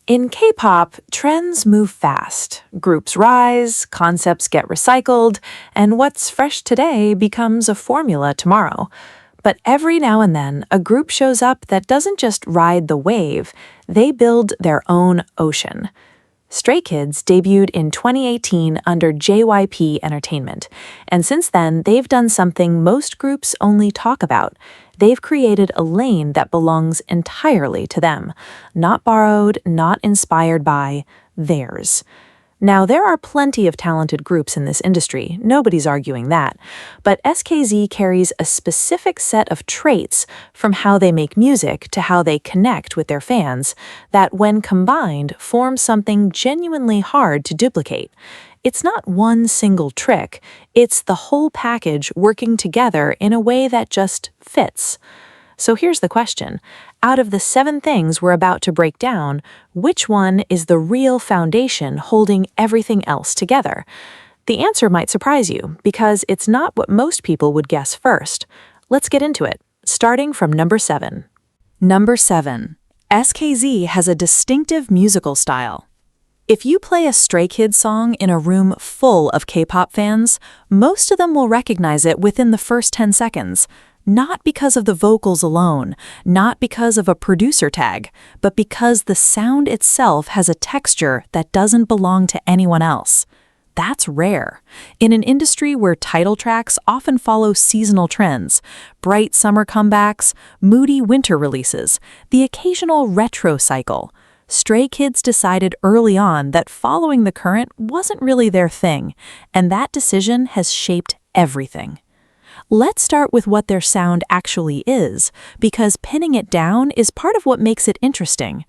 In K-pop, trends move fast. Groups rise, concepts get recycled, and what's fresh today becomes a formula tomorrow. But every now and then, a group shows up that doesn't just ride the wave, they build their own ocean. Stray Kids debuted in 2018 under JYP Entertainment, and since then, they've done something most groups only talk about. They've created a lane that belongs entirely to them, not borrowed, not inspired by, theirs. Now, there are plenty of talented groups in this industry, nobody's arguing that, but SKZ carries a specific set of traits from how they make music to how they connect with their fans that, when combined, form something genuinely hard to duplicate. It's not one single trick, it's the whole package working together in a way that just fits. So here's the question. Out of the 7 things we're about to break down, which one is the real foundation holding everything else together? The answer might surprise you, because it's not what most people would guess first. Let's get into it, starting from number 7. Number 7. SKZ has a distinctive musical style. If you play a Stray Kids song in a room full of K-pop fans, most of them will recognize it within the first 10 seconds. Not because of the vocals alone, not because of a producer tag, but because the sound itself has a texture that doesn't belong to anyone else. That's rare. In an industry where title tracks often follow seasonal trends, bright summer comebacks, moody winter releases, the occasional retro cycle, Stray Kids decided early on that following the current wasn't really their thing, and that decision has shaped everything. Let's start with what their sound actually is, because pinning it down is part of what makes it interesting.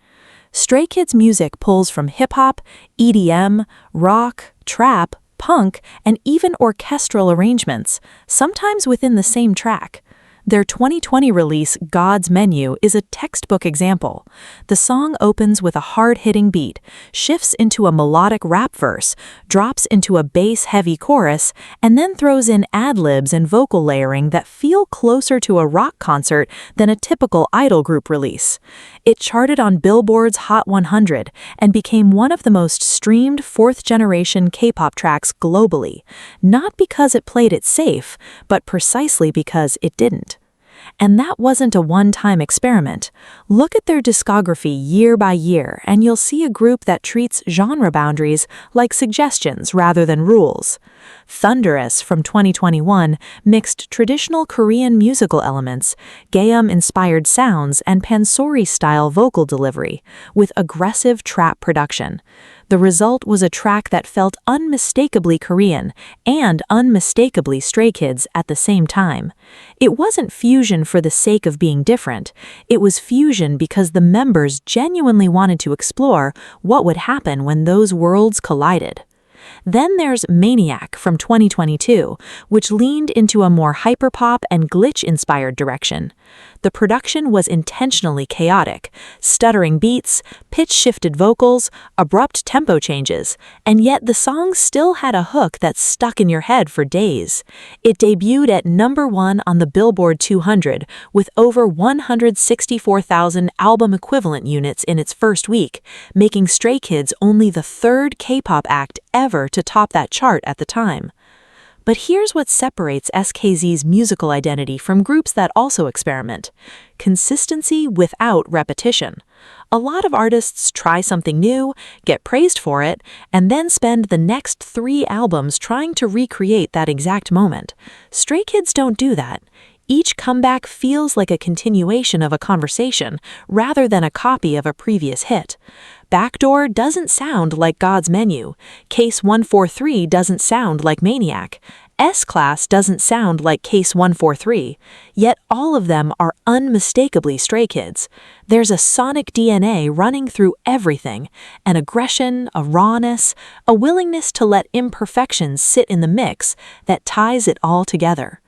Stray Kids' music pulls from hip-hop, EDM, rock, trap, punk, and even orchestral arrangements, sometimes within the same track. Their 2020 release, God's Menu, is a textbook example. The song opens with a hard-hitting beat, shifts into a melodic rap verse, drops into a bass-heavy chorus, and then throws in ad-libs and vocal layering that feel closer to a rock concert than a typical idol group release. It charted on Billboard's Hot 100 and became one of the most streamed fourth-generation K-pop tracks globally, not because it played it safe, but precisely because it didn't. And that wasn't a one-time experiment. Look at their discography year by year, and you'll see a group that treats genre boundaries like suggestions rather than rules. Thunderous from 2021 mixed traditional Korean musical elements, Gaeum-inspired sounds, and Pansori-style vocal delivery, with aggressive trap production. The result was a track that felt unmistakably Korean and unmistakably Stray Kids at the same time. It wasn't fusion for the sake of being different. It was fusion because the members genuinely wanted to explore what would happen when those worlds collided. Then there's Maniac from 2022, which leaned into a more hyperpop and glitch-inspired direction. The production was intentionally chaotic, stuttering beats, pitch-shifted vocals, abrupt tempo changes, and yet the song still had a hook that stuck in your head for days. It debuted at number 1 on the Billboard 200 with over 164,000 album equivalent units in its first week, making Stray Kids only the 3rd K-pop act ever to top that chart at the time. But here's what separates SKZ's musical identity from groups that also experiment: consistency without repetition. A lot of artists try something new, get praised for it, and then spend the next 3 albums trying to recreate that exact moment. Stray Kids don't do that. Each comeback feels like a continuation of a conversation rather than a copy of a previous hit. Backdoor doesn't sound like God's Menu. Case 143 doesn't sound like Maniac. S-Class doesn't sound like Case 143. Yet all of them are unmistakably Stray Kids. There's a sonic DNA running through everything, an aggression, a rawness, a willingness to let imperfections sit in the mix that ties it all together.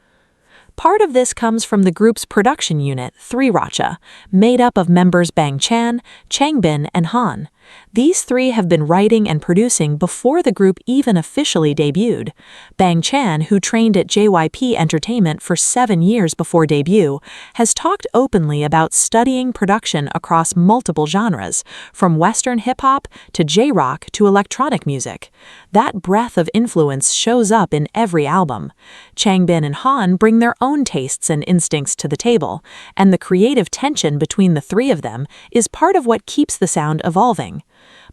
Part of this comes from the group's production unit, 3RACHA, made up of members Bang Chan, Changbin, and Han. These three have been writing and producing before the group even officially debuted. Bang Chan, who trained at JYP Entertainment for 7 years before debut, has talked openly about studying production across multiple genres, from Western hip-hop to J-rock to electronic music. That breadth of influence shows up in every album. Changbin and Han bring their own tastes and instincts to the table, and the creative tension between the three of them is part of what keeps the sound evolving.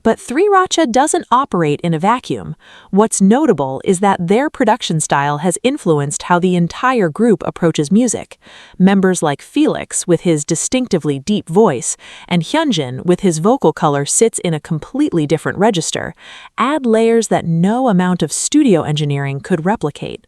But 3RACHA doesn't operate in a vacuum. What's notable is that their production style has influenced how the entire group approaches music. Members like Felix, with his distinctively deep voice, and Hyunjin, with his vocal color sits in a completely different register, add layers that no amount of studio engineering could replicate.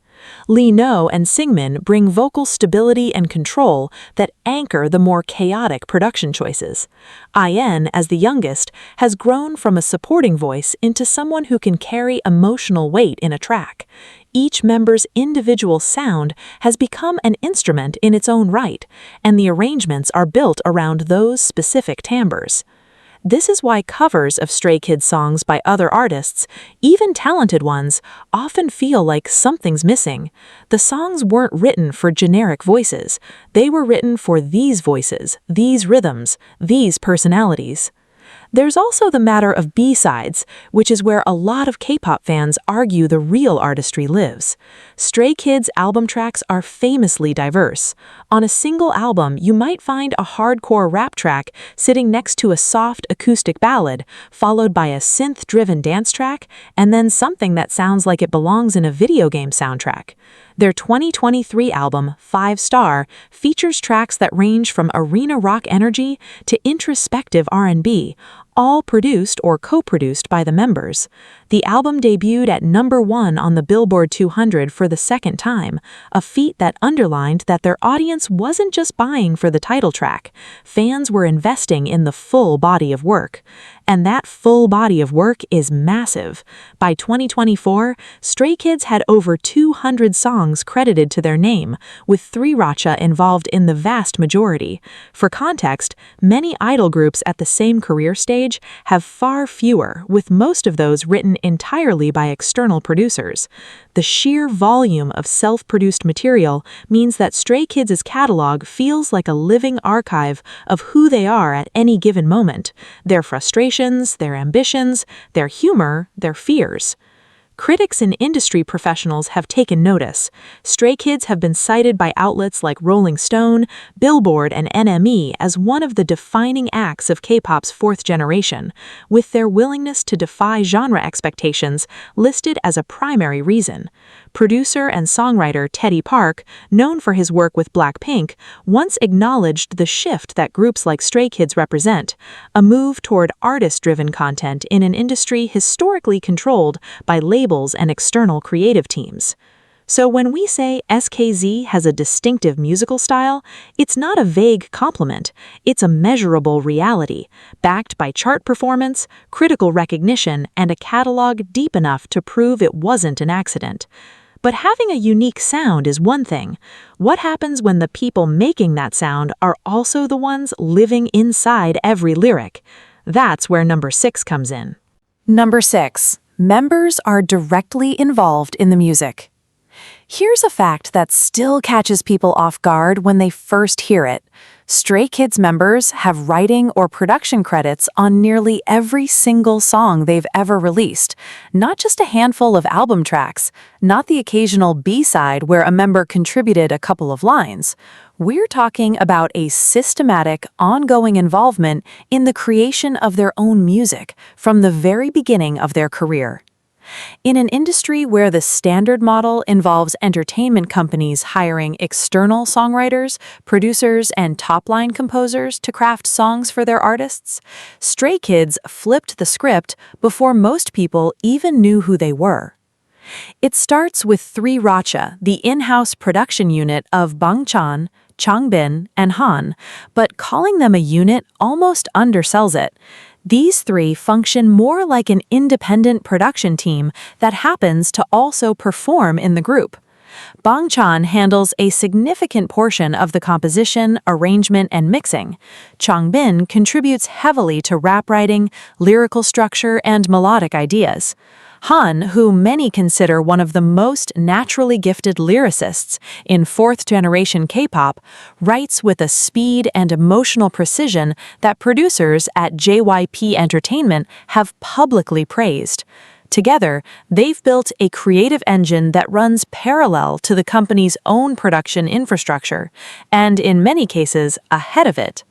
Lee No and Seungmin bring vocal stability and control that anchor the more chaotic production choices. IN, as the youngest, has grown from a supporting voice into someone who can carry emotional weight in a track. Each member's individual sound has become an instrument in its own right, and the arrangements are built around those specific timbres. This is why covers of Stray Kids songs by other artists, even talented ones, often feel like something's missing. The songs weren't written for generic voices. They were written for these voices, these rhythms, these personalities. There's also the matter of B-sides, which is where a lot of K-pop fans argue the real artistry lives. Stray Kids' album tracks are famously diverse. On a single album, you might find a hardcore rap track sitting next to a soft acoustic ballad, followed by a synth-driven dance track, and then something that sounds like it belongs in a video game soundtrack. Their 2023 album, 5 Star, features tracks that range from arena rock energy to introspective R&B, all produced or co-produced by the members. The album debuted at #1 on the Billboard 200 for the second time, a feat that underlined that their audience wasn't just buying for the title track. Fans were investing in the full body of work. And that full body of work is massive. By 2024, Stray Kids had over 200 songs credited to their name, with 3RACHA involved in the vast majority. For context, many idol groups at the same career stage have far fewer, with most of those written entirely by external producers. The sheer volume of self-produced material means that Stray Kids' catalog feels like a living archive of who they are at any given moment, their frustrations, their ambitions, their humor, their fears. Critics and industry professionals have taken notice. Stray Kids have been cited by outlets like Rolling Stone, Billboard, and NME as one of the defining acts of K-pop's fourth generation, with their willingness to defy genre expectations listed as a primary reason. Producer and songwriter Teddy Park, known for his work with Blackpink, once acknowledged the shift that groups like Stray Kids represent, a move toward artist-driven content in an industry historically controlled by labels and external creative teams. So when we say SKZ has a distinctive musical style, it's not a vague compliment, it's a measurable reality, backed by chart performance, critical recognition, and a catalog deep enough to prove it wasn't an accident. But having a unique sound is one thing. What happens when the people making that sound are also the ones living inside every lyric? That's where number 6 comes in. Number 6. Members are directly involved in the music. Here's a fact that still catches people off guard when they first hear it. Stray Kids members have writing or production credits on nearly every single song they've ever released, not just a handful of album tracks, not the occasional B-side where a member contributed a couple of lines. We're talking about a systematic, ongoing involvement in the creation of their own music from the very beginning of their career. In an industry where the standard model involves entertainment companies hiring external songwriters, producers, and top-line composers to craft songs for their artists, Stray Kids flipped the script before most people even knew who they were. It starts with 3RACHA, the in-house production unit of Bang Chan, Changbin, and Han, but calling them a unit almost undersells it. These three function more like an independent production team that happens to also perform in the group. Bangchan handles a significant portion of the composition, arrangement, and mixing. Changbin contributes heavily to rap writing, lyrical structure, and melodic ideas. Han, who many consider one of the most naturally gifted lyricists in fourth-generation K-pop, writes with a speed and emotional precision that producers at JYP Entertainment have publicly praised. Together, they've built a creative engine that runs parallel to the company's own production infrastructure, and in many cases, ahead of it.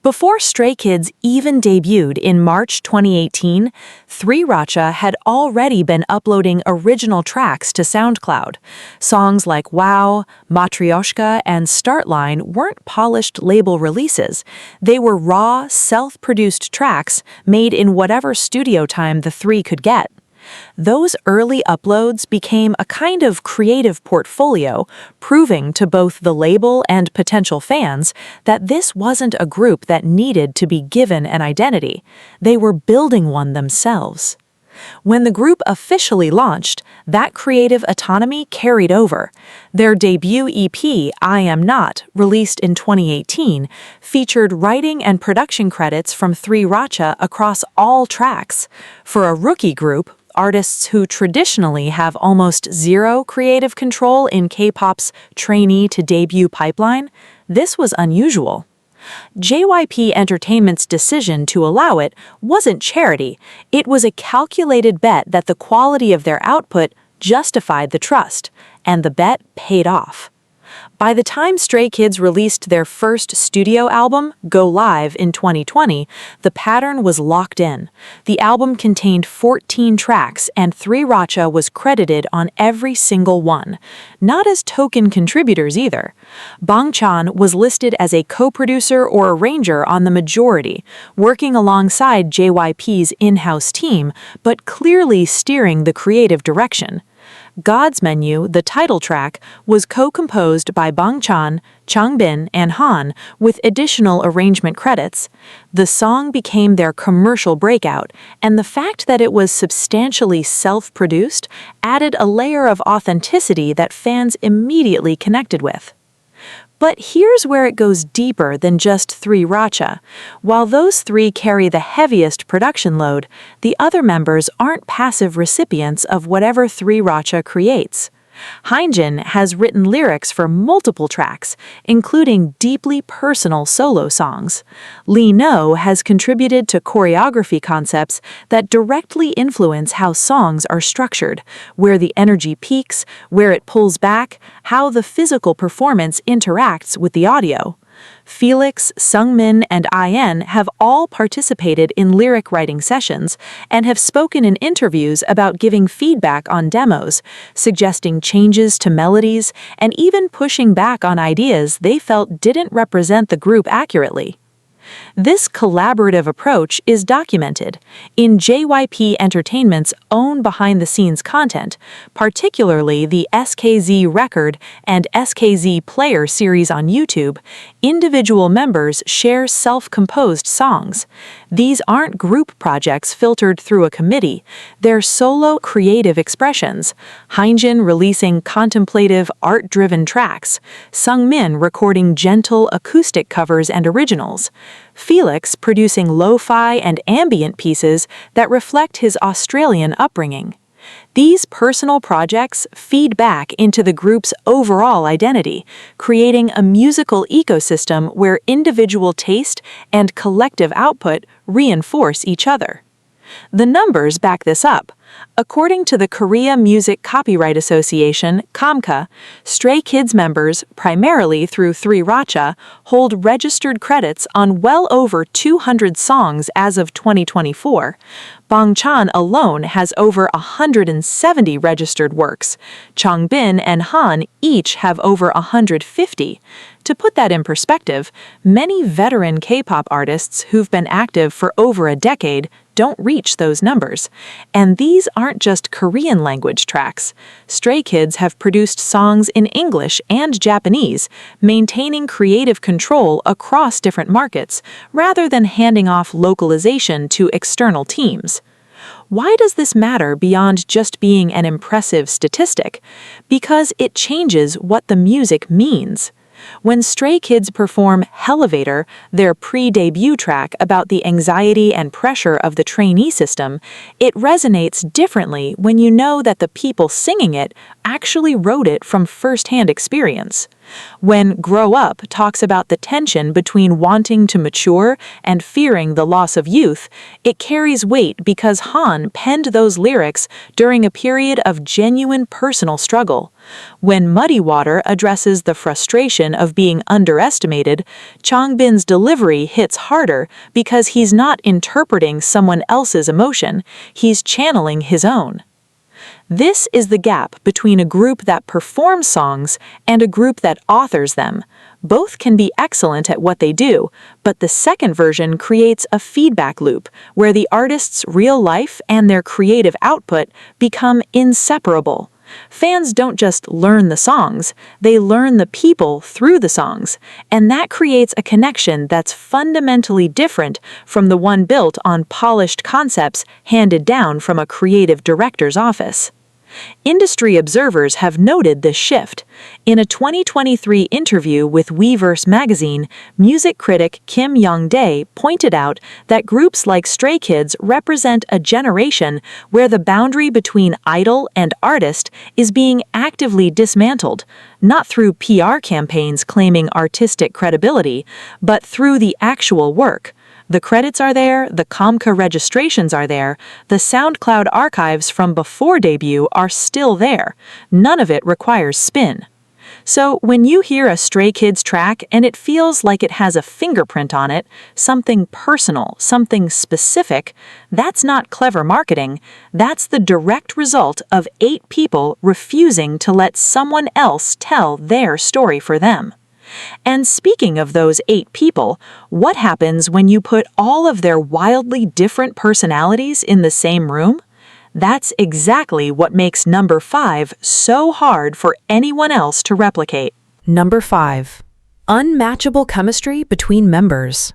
Before Stray Kids even debuted in March 2018, 3RACHA had already been uploading original tracks to SoundCloud. Songs like Wow, Matryoshka, and Startline weren't polished label releases. They were raw, self-produced tracks made in whatever studio time the three could get. Those early uploads became a kind of creative portfolio, proving to both the label and potential fans that this wasn't a group that needed to be given an identity. They were building one themselves. When the group officially launched, that creative autonomy carried over. Their debut EP, I Am Not, released in 2018, featured writing and production credits from 3RACHA across all tracks. For a rookie group, artists who traditionally have almost zero creative control in K-pop's trainee to debut pipeline, this was unusual. JYP Entertainment's decision to allow it wasn't charity. It was a calculated bet that the quality of their output justified the trust, and the bet paid off. By the time Stray Kids released their first studio album, Go Live, in 2020, the pattern was locked in. The album contained 14 tracks, and 3RACHA was credited on every single one. Not as token contributors either. Bangchan was listed as a co-producer or arranger on the majority, working alongside JYP's in-house team, but clearly steering the creative direction. God's Menu, the title track, was co-composed by Bangchan, Changbin, and Han, with additional arrangement credits. The song became their commercial breakout, and the fact that it was substantially self-produced added a layer of authenticity that fans immediately connected with. But here's where it goes deeper than just 3RACHA. While those three carry the heaviest production load, the other members aren't passive recipients of whatever 3RACHA creates. Hyunjin has written lyrics for multiple tracks, including deeply personal solo songs. Lee No has contributed to choreography concepts that directly influence how songs are structured, where the energy peaks, where it pulls back, how the physical performance interacts with the audio. Felix, Seungmin, and IN have all participated in lyric writing sessions and have spoken in interviews about giving feedback on demos, suggesting changes to melodies, and even pushing back on ideas they felt didn't represent the group accurately. This collaborative approach is documented in JYP Entertainment's own behind-the-scenes content, particularly the SKZ Record and SKZ Player series on YouTube. Individual members share self-composed songs. These aren't group projects filtered through a committee. They're solo creative expressions. Hyunjin releasing contemplative, art-driven tracks. Seungmin recording gentle acoustic covers and originals. Felix producing lo-fi and ambient pieces that reflect his Australian upbringing. These personal projects feed back into the group's overall identity, creating a musical ecosystem where individual taste and collective output reinforce each other. The numbers back this up. According to the Korea Music Copyright Association, KOMCA, Stray Kids members, primarily through 3RACHA, hold registered credits on well over 200 songs as of 2024. Bangchan alone has over 170 registered works. Changbin and Han each have over 150. To put that in perspective, many veteran K-pop artists who've been active for over a decade don't reach those numbers. And these aren't just Korean language tracks. Stray Kids have produced songs in English and Japanese, maintaining creative control across different markets, rather than handing off localization to external teams. Why does this matter beyond just being an impressive statistic? Because it changes what the music means. When Stray Kids perform Elevator, their pre-debut track about the anxiety and pressure of the trainee system, it resonates differently when you know that the people singing it actually wrote it from first-hand experience. When Grow Up talks about the tension between wanting to mature and fearing the loss of youth, it carries weight because Han penned those lyrics during a period of genuine personal struggle. When Muddy Water addresses the frustration of being underestimated, Changbin's delivery hits harder because he's not interpreting someone else's emotion, he's channeling his own. This is the gap between a group that performs songs and a group that authors them. Both can be excellent at what they do, but the second version creates a feedback loop where the artist's real life and their creative output become inseparable. Fans don't just learn the songs, they learn the people through the songs, and that creates a connection that's fundamentally different from the one built on polished concepts handed down from a creative director's office. Industry observers have noted this shift. In a 2023 interview with Weverse magazine, music critic Kim Young-dae pointed out that groups like Stray Kids represent a generation where the boundary between idol and artist is being actively dismantled, not through PR campaigns claiming artistic credibility, but through the actual work. The credits are there, the Comca registrations are there, the SoundCloud archives from before debut are still there. None of it requires spin. So when you hear a Stray Kids track and it feels like it has a fingerprint on it, something personal, something specific, that's not clever marketing. That's the direct result of 8 people refusing to let someone else tell their story for them. And speaking of those 8 people, what happens when you put all of their wildly different personalities in the same room? That's exactly what makes number 5 so hard for anyone else to replicate. Number 5. Unmatchable chemistry between members.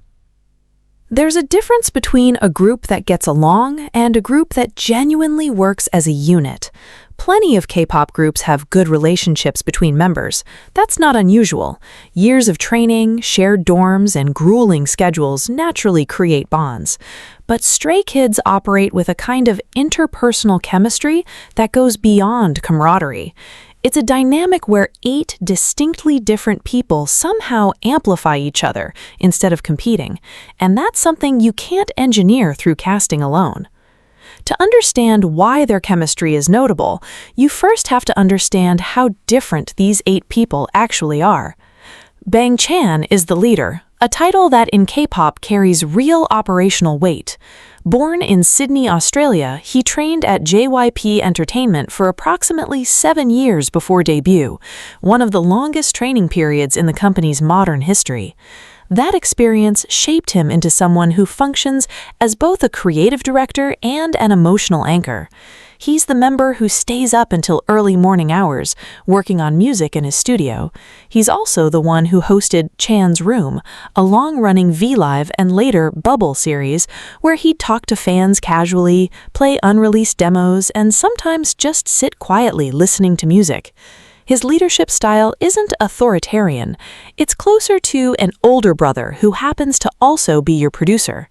There's a difference between a group that gets along and a group that genuinely works as a unit. Plenty of K-pop groups have good relationships between members. That's not unusual. Years of training, shared dorms, and grueling schedules naturally create bonds. But Stray Kids operate with a kind of interpersonal chemistry that goes beyond camaraderie. It's a dynamic where 8 distinctly different people somehow amplify each other instead of competing, and that's something you can't engineer through casting alone. To understand why their chemistry is notable, you first have to understand how different these 8 people actually are. Bang Chan is the leader, a title that in K-pop carries real operational weight. Born in Sydney, Australia, he trained at JYP Entertainment for approximately 7 years before debut, one of the longest training periods in the company's modern history. That experience shaped him into someone who functions as both a creative director and an emotional anchor. He's the member who stays up until early morning hours, working on music in his studio. He's also the one who hosted Chan's Room, a long-running V-Live and later Bubble series, where he'd talk to fans casually, play unreleased demos, and sometimes just sit quietly listening to music. His leadership style isn't authoritarian. It's closer to an older brother who happens to also be your producer.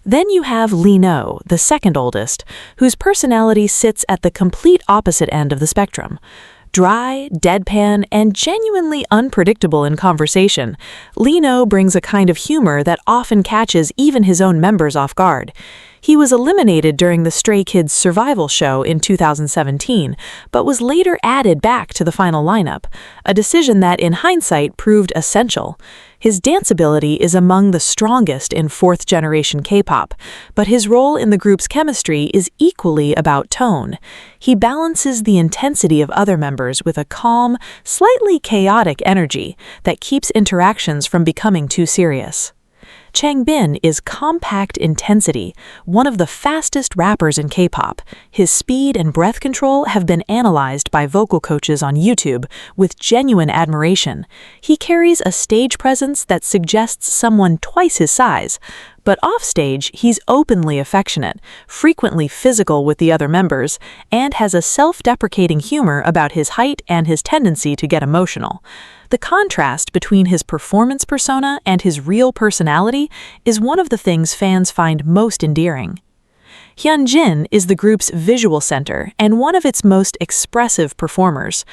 Then you have Lino, the second oldest, whose personality sits at the complete opposite end of the spectrum. Dry, deadpan, and genuinely unpredictable in conversation, Lino brings a kind of humor that often catches even his own members off guard. He was eliminated during the Stray Kids survival show in 2017, but was later added back to the final lineup, a decision that in hindsight proved essential. His dance ability is among the strongest in fourth-generation K-pop, but his role in the group's chemistry is equally about tone. He balances the intensity of other members with a calm, slightly chaotic energy that keeps interactions from becoming too serious. Changbin is compact intensity, one of the fastest rappers in K-pop. His speed and breath control have been analyzed by vocal coaches on YouTube with genuine admiration. He carries a stage presence that suggests someone twice his size, But offstage, he's openly affectionate, frequently physical with the other members, and has a self-deprecating humor about his height and his tendency to get emotional. The contrast between his performance persona and his real personality is one of the things fans find most endearing. Hyunjin is the group's visual center and one of its most expressive performers.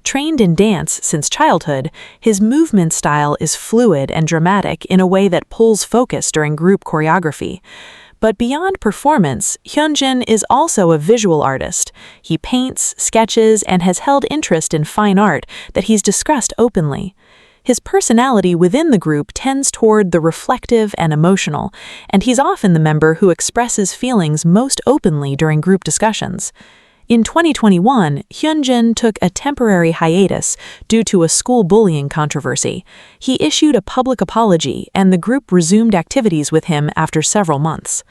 Trained in dance since childhood, his movement style is fluid and dramatic in a way that pulls focus during group choreography. But beyond performance, Hyunjin is also a visual artist. He paints, sketches, and has held interest in fine art that he's discussed openly. His personality within the group tends toward the reflective and emotional, and he's often the member who expresses feelings most openly during group discussions. In 2021, Hyunjin took a temporary hiatus due to a school bullying controversy. He issued a public apology, and the group resumed activities with him after several months.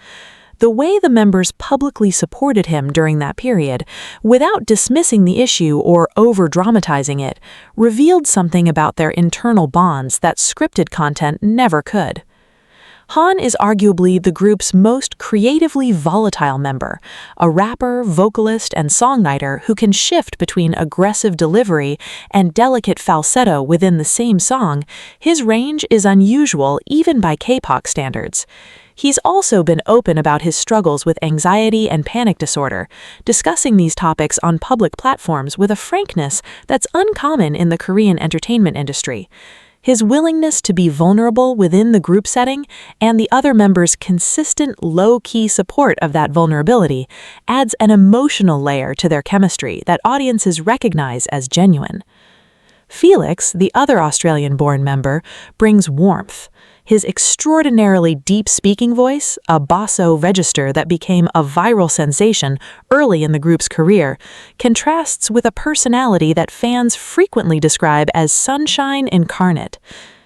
The way the members publicly supported him during that period, without dismissing the issue or over-dramatizing it, revealed something about their internal bonds that scripted content never could. Han is arguably the group's most creatively volatile member, a rapper, vocalist, and songwriter who can shift between aggressive delivery and delicate falsetto within the same song. His range is unusual even by K-pop standards. He's also been open about his struggles with anxiety and panic disorder, discussing these topics on public platforms with a frankness that's uncommon in the Korean entertainment industry. His willingness to be vulnerable within the group setting and the other members' consistent low-key support of that vulnerability adds an emotional layer to their chemistry that audiences recognize as genuine. Felix, the other Australian-born member, brings warmth. His extraordinarily deep speaking voice, a basso register that became a viral sensation early in the group's career, contrasts with a personality that fans frequently describe as sunshine incarnate.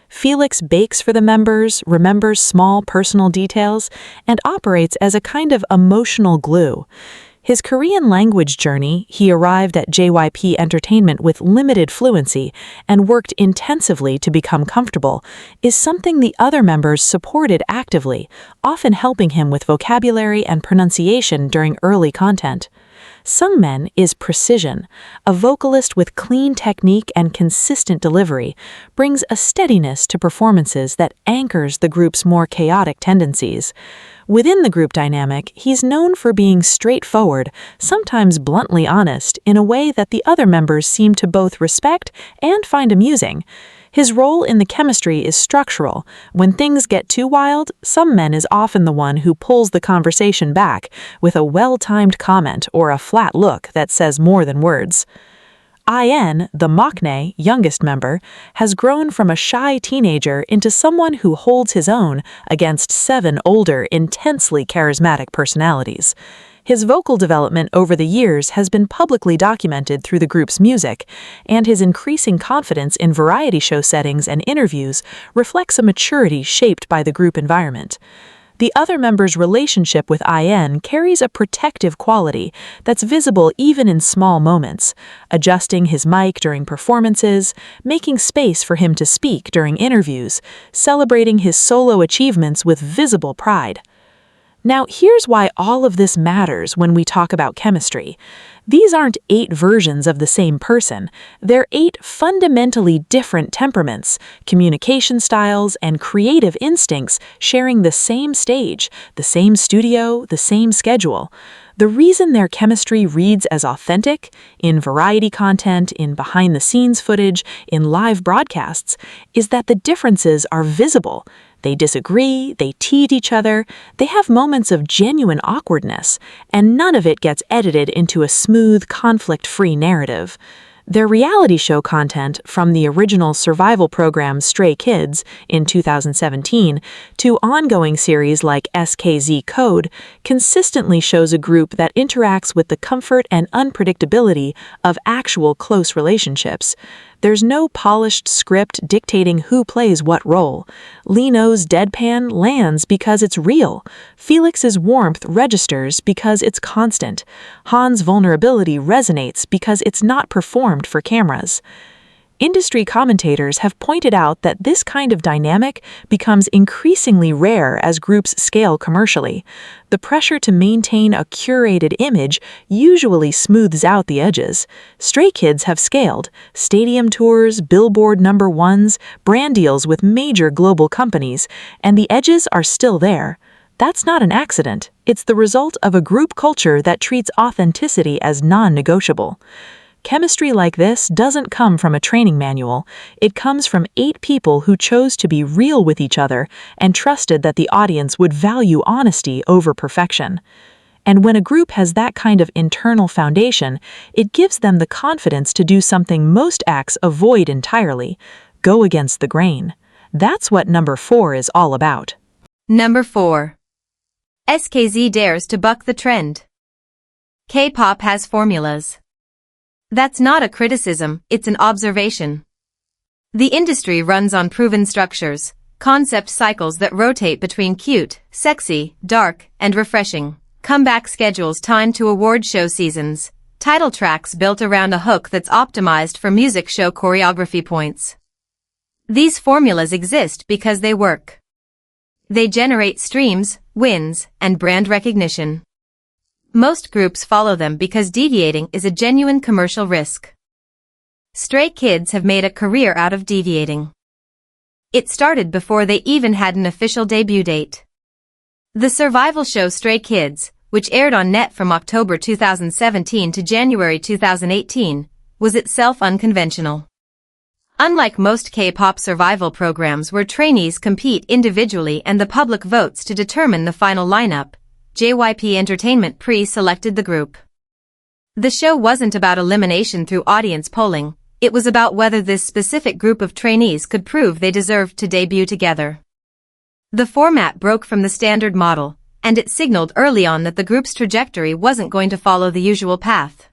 Felix bakes for the members, remembers small personal details, and operates as a kind of emotional glue. His Korean language journey, he arrived at JYP Entertainment with limited fluency and worked intensively to become comfortable, is something the other members supported actively, often helping him with vocabulary and pronunciation during early content. Seungmin is precision. A vocalist with clean technique and consistent delivery brings a steadiness to performances that anchors the group's more chaotic tendencies. Within the group dynamic, he's known for being straightforward, sometimes bluntly honest, in a way that the other members seem to both respect and find amusing. His role in the chemistry is structural. When things get too wild, Seungmin is often the one who pulls the conversation back with a well-timed comment or a flat look that says more than words. IN, the maknae, youngest member, has grown from a shy teenager into someone who holds his own against 7 older, intensely charismatic personalities. His vocal development over the years has been publicly documented through the group's music, and his increasing confidence in variety show settings and interviews reflects a maturity shaped by the group environment. The other member's relationship with IN carries a protective quality that's visible even in small moments, adjusting his mic during performances, making space for him to speak during interviews, celebrating his solo achievements with visible pride. Now, here's why all of this matters when we talk about chemistry. These aren't 8 versions of the same person. They're 8 fundamentally different temperaments, communication styles, and creative instincts sharing the same stage, the same studio, the same schedule. The reason their chemistry reads as authentic, in variety content, in behind-the-scenes footage, in live broadcasts, is that the differences are visible. They disagree, they tease each other, they have moments of genuine awkwardness, and none of it gets edited into a smooth, conflict-free narrative. Their reality show content, from the original survival program Stray Kids in 2017 to ongoing series like SKZ Code, consistently shows a group that interacts with the comfort and unpredictability of actual close relationships. There's no polished script dictating who plays what role. Lino's deadpan lands because it's real. Felix's warmth registers because it's constant. Han's vulnerability resonates because it's not performed for cameras. Industry commentators have pointed out that this kind of dynamic becomes increasingly rare as groups scale commercially. The pressure to maintain a curated image usually smooths out the edges. Stray Kids have scaled: stadium tours, Billboard #1s, brand deals with major global companies, and the edges are still there. That's not an accident. It's the result of a group culture that treats authenticity as non-negotiable. Chemistry like this doesn't come from a training manual. It comes from 8 people who chose to be real with each other and trusted that the audience would value honesty over perfection. And when a group has that kind of internal foundation, it gives them the confidence to do something most acts avoid entirely: go against the grain. That's what number 4 is all about. Number 4. SKZ dares to buck the trend. K-pop has formulas. That's not a criticism, it's an observation. The industry runs on proven structures, concept cycles that rotate between cute, sexy, dark, and refreshing, comeback schedules timed to award show seasons, title tracks built around a hook that's optimized for music show choreography points. These formulas exist because they work. They generate streams, wins, and brand recognition. Most groups follow them because deviating is a genuine commercial risk. Stray Kids have made a career out of deviating. It started before they even had an official debut date. The survival show Stray Kids, which aired on net from October 2017 to January 2018, was itself unconventional. Unlike most K-pop survival programs where trainees compete individually and the public votes to determine the final lineup, JYP Entertainment pre-selected the group. The show wasn't about elimination through audience polling, it was about whether this specific group of trainees could prove they deserved to debut together. The format broke from the standard model, and it signaled early on that the group's trajectory wasn't going to follow the usual path.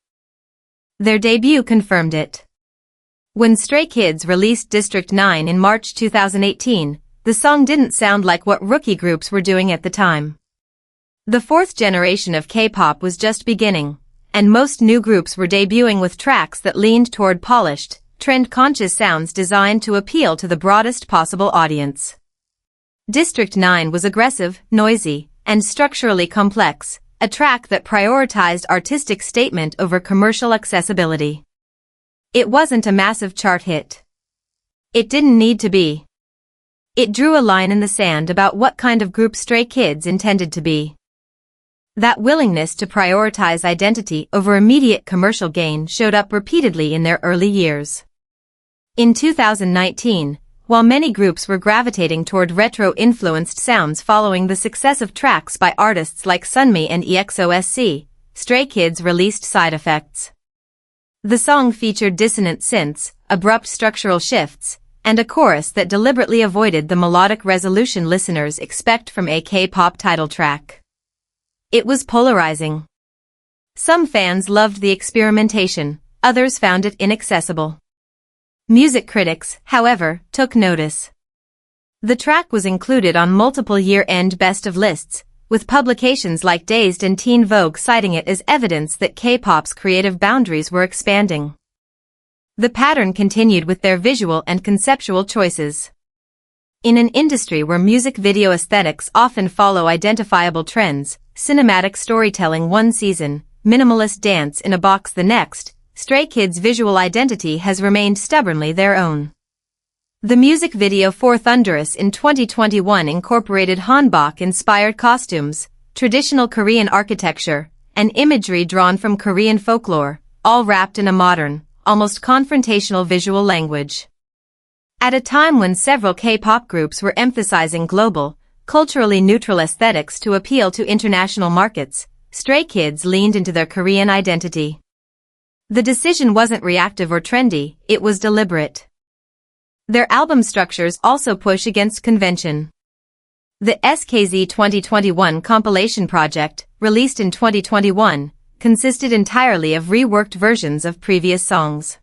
Their debut confirmed it. When Stray Kids released District 9 in March 2018, the song didn't sound like what rookie groups were doing at the time. The 4th generation of K-pop was just beginning, and most new groups were debuting with tracks that leaned toward polished, trend-conscious sounds designed to appeal to the broadest possible audience. District 9 was aggressive, noisy, and structurally complex, a track that prioritized artistic statement over commercial accessibility. It wasn't a massive chart hit. It didn't need to be. It drew a line in the sand about what kind of group Stray Kids intended to be. That willingness to prioritize identity over immediate commercial gain showed up repeatedly in their early years. In 2019, while many groups were gravitating toward retro-influenced sounds following the success of tracks by artists like Seungmin and EXO-SC, Stray Kids released Side Effects. The song featured dissonant synths, abrupt structural shifts, and a chorus that deliberately avoided the melodic resolution listeners expect from a K-pop title track. It was polarizing. Some fans loved the experimentation, others found it inaccessible. Music critics, however, took notice. The track was included on multiple year-end best-of lists, with publications like Dazed and Teen Vogue citing it as evidence that K-pop's creative boundaries were expanding. The pattern continued with their visual and conceptual choices. In an industry where music video aesthetics often follow identifiable trends, cinematic storytelling one season, minimalist dance in a box the next, Stray Kids' visual identity has remained stubbornly their own. The music video for Thunderous in 2021 incorporated hanbok-inspired costumes, traditional Korean architecture, and imagery drawn from Korean folklore, all wrapped in a modern, almost confrontational visual language. At a time when several K-pop groups were emphasizing global, culturally neutral aesthetics to appeal to international markets, Stray Kids leaned into their Korean identity. The decision wasn't reactive or trendy, it was deliberate. Their album structures also push against convention. The SKZ 2021 compilation project, released in 2021, consisted entirely of reworked versions of previous songs.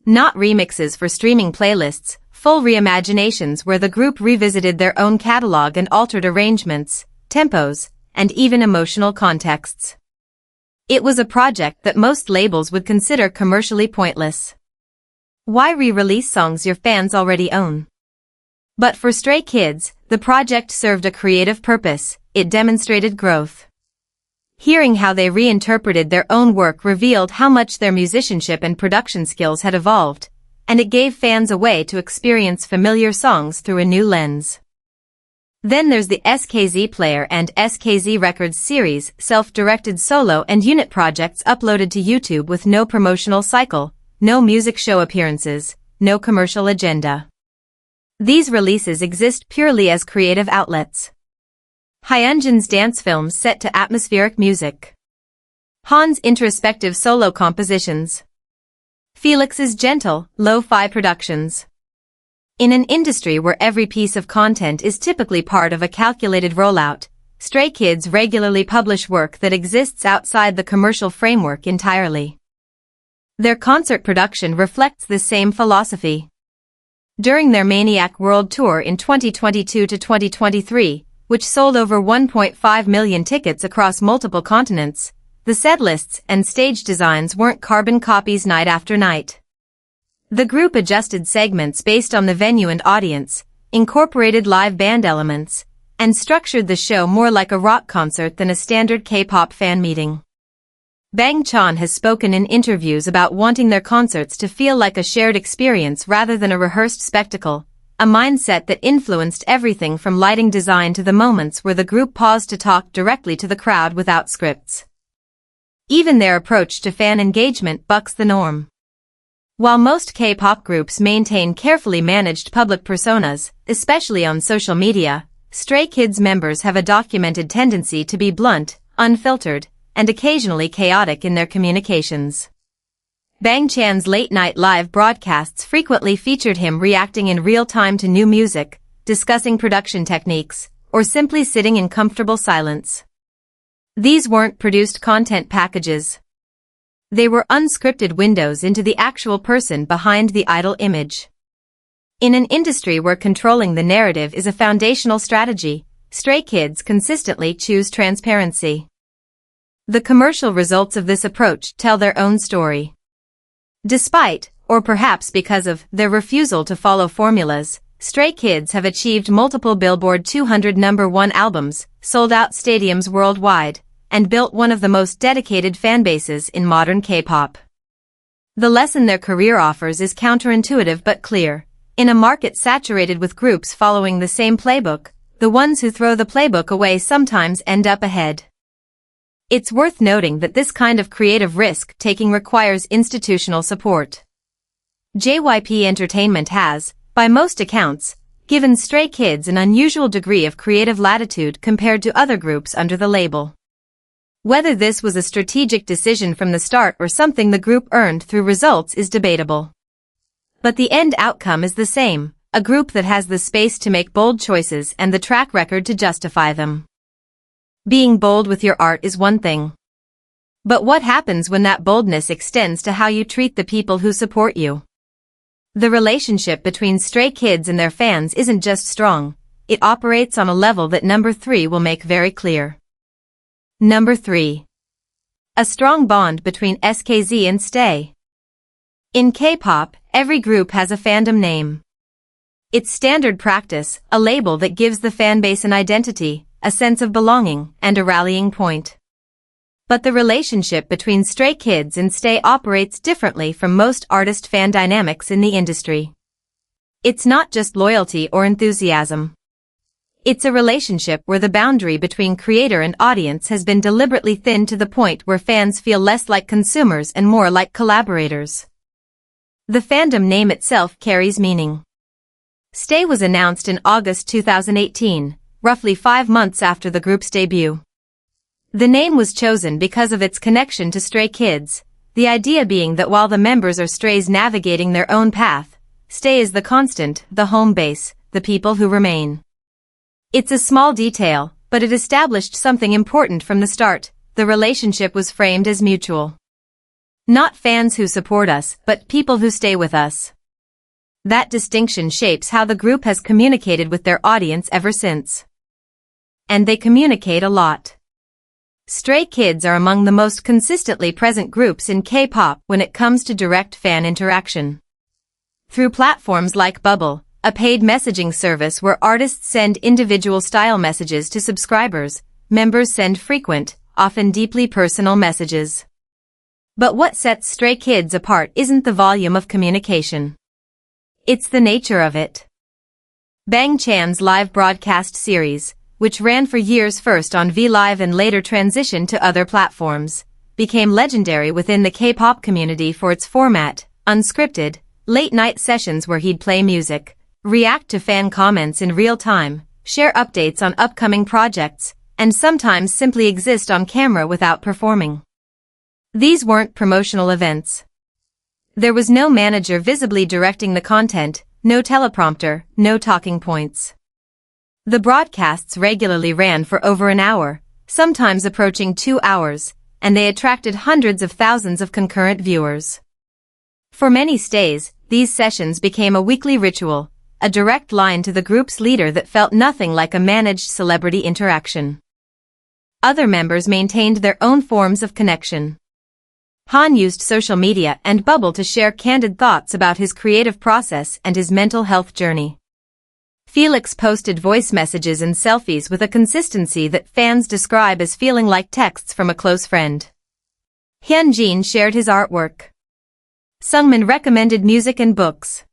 Not remixes for streaming playlists, full reimaginations where the group revisited their own catalog and altered arrangements, tempos, and even emotional contexts. It was a project that most labels would consider commercially pointless. Why re-release songs your fans already own? But for Stray Kids, the project served a creative purpose. It demonstrated growth. Hearing how they reinterpreted their own work revealed how much their musicianship and production skills had evolved, and it gave fans a way to experience familiar songs through a new lens. Then there's the SKZ Player and SKZ Records series, self-directed solo and unit projects uploaded to YouTube with no promotional cycle, no music show appearances, no commercial agenda. These releases exist purely as creative outlets. Hyunjin's dance films set to atmospheric music. Han's introspective solo compositions. Felix's gentle, lo-fi productions. In an industry where every piece of content is typically part of a calculated rollout, Stray Kids regularly publish work that exists outside the commercial framework entirely. Their concert production reflects this same philosophy. During their Maniac World Tour in 2022 to 2023, which sold over 1.5 million tickets across multiple continents, the setlists and stage designs weren't carbon copies night after night. The group adjusted segments based on the venue and audience, incorporated live band elements, and structured the show more like a rock concert than a standard K-pop fan meeting. Bang Chan has spoken in interviews about wanting their concerts to feel like a shared experience rather than a rehearsed spectacle, a mindset that influenced everything from lighting design to the moments where the group paused to talk directly to the crowd without scripts. Even their approach to fan engagement bucks the norm. While most K-pop groups maintain carefully managed public personas, especially on social media, Stray Kids members have a documented tendency to be blunt, unfiltered, and occasionally chaotic in their communications. Bang Chan's late-night live broadcasts frequently featured him reacting in real time to new music, discussing production techniques, or simply sitting in comfortable silence. These weren't produced content packages. They were unscripted windows into the actual person behind the idol image. In an industry where controlling the narrative is a foundational strategy, Stray Kids consistently choose transparency. The commercial results of this approach tell their own story. Despite, or perhaps because of, their refusal to follow formulas, Stray Kids have achieved multiple Billboard 200 #1 albums, sold out stadiums worldwide, and built one of the most dedicated fanbases in modern K-pop. The lesson their career offers is counterintuitive but clear. In a market saturated with groups following the same playbook, the ones who throw the playbook away sometimes end up ahead. It's worth noting that this kind of creative risk-taking requires institutional support. JYP Entertainment has, by most accounts, given Stray Kids an unusual degree of creative latitude compared to other groups under the label. Whether this was a strategic decision from the start or something the group earned through results is debatable. But the end outcome is the same, a group that has the space to make bold choices and the track record to justify them. Being bold with your art is one thing. But what happens when that boldness extends to how you treat the people who support you? The relationship between Stray Kids and their fans isn't just strong, it operates on a level that number 3 will make very clear. Number 3. A strong bond between SKZ and Stay. In K-pop, every group has a fandom name. It's standard practice, a label that gives the fanbase an identity, a sense of belonging, and a rallying point. But the relationship between Stray Kids and Stay operates differently from most artist-fan dynamics in the industry. It's not just loyalty or enthusiasm. It's a relationship where the boundary between creator and audience has been deliberately thinned to the point where fans feel less like consumers and more like collaborators. The fandom name itself carries meaning. Stay was announced in August 2018, roughly 5 months after the group's debut. The name was chosen because of its connection to Stray Kids, the idea being that while the members are strays navigating their own path, Stay is the constant, the home base, the people who remain. It's a small detail, but it established something important from the start. The relationship was framed as mutual. Not fans who support us, but people who stay with us. That distinction shapes how the group has communicated with their audience ever since. And they communicate a lot. Stray Kids are among the most consistently present groups in K-pop when it comes to direct fan interaction. Through platforms like Bubble, a paid messaging service where artists send individual style messages to subscribers, members send frequent, often deeply personal messages. But what sets Stray Kids apart isn't the volume of communication. It's the nature of it. Bang Chan's live broadcast series, which ran for years first on V Live and later transitioned to other platforms, became legendary within the K-pop community for its format, unscripted, late-night sessions where he'd play music, react to fan comments in real time, share updates on upcoming projects, and sometimes simply exist on camera without performing. These weren't promotional events. There was no manager visibly directing the content, no teleprompter, no talking points. The broadcasts regularly ran for over an hour, sometimes approaching 2 hours, and they attracted hundreds of thousands of concurrent viewers. For many stays, these sessions became a weekly ritual, a direct line to the group's leader that felt nothing like a managed celebrity interaction. Other members maintained their own forms of connection. Han used social media and Bubble to share candid thoughts about his creative process and his mental health journey. Felix posted voice messages and selfies with a consistency that fans describe as feeling like texts from a close friend. Hyunjin shared his artwork. Seungmin recommended music and books.